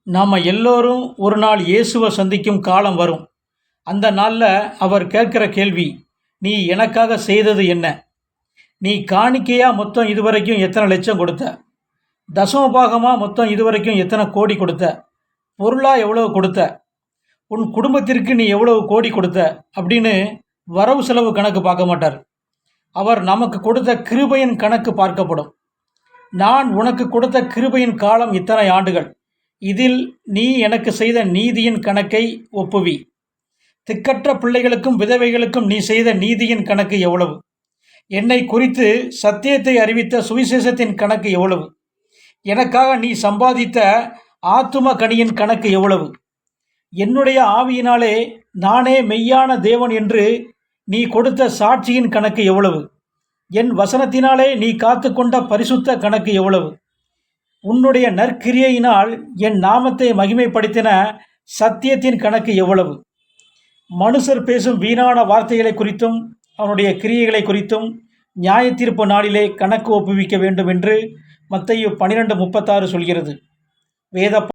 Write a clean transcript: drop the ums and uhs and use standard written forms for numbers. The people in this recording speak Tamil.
நாம் எல்லோரும் ஒரு நாள் இயேசுவை சந்திக்கும் காலம் வரும். அந்த நாளில் அவர் கேட்குற கேள்வி, நீ எனக்காக செய்தது என்ன? நீ காணிக்கையாக மொத்தம் இதுவரைக்கும் எத்தனை லட்சம் கொடுத்த? தசமபாகமாக மொத்தம் இதுவரைக்கும் எத்தனை கோடி கொடுத்த? பொருளாக எவ்வளவு கொடுத்த? உன் குடும்பத்திற்கு நீ எவ்வளவு கோடி கொடுத்த? அப்படின்னு வரவு செலவு கணக்கு பார்க்க மாட்டார். அவர் நமக்கு கொடுத்த கிருபையின் கணக்கு பார்க்கப்படும். நான் உனக்கு கொடுத்த கிருபையின் காலம் இத்தனை ஆண்டுகள், இதில் நீ எனக்கு செய்த நீதியின் கணக்கை ஒப்புவி. திக்கற்ற பிள்ளைகளுக்கும் விதவைகளுக்கும் நீ செய்த நீதியின் கணக்கு எவ்வளவு? என்னை குறித்து சத்தியத்தை அறிவித்த சுவிசேஷத்தின் கணக்கு எவ்வளவு? எனக்காக நீ சம்பாதித்த ஆத்தும கனியின் கணக்கு எவ்வளவு? என்னுடைய ஆவியினாலே நானே மெய்யான தேவன் என்று நீ கொடுத்த சாட்சியின் கணக்கு எவ்வளவு? என் வசனத்தினாலே நீ காத்து கொண்ட பரிசுத்த கணக்கு எவ்வளவு? உன்னுடைய நற்கிரியையினால் என் நாமத்தை மகிமைப்படுத்தின சத்தியத்தின் கணக்கு எவ்வளவு? மனுஷர் பேசும் வீணான வார்த்தைகளை குறித்தும் அவனுடைய கிரியைகளை குறித்தும் நியாயத்தீர்ப்பு நாளிலே கணக்கு ஒப்புவிக்க வேண்டும் என்று மத்தேயு 12:36 சொல்கிறது. வேத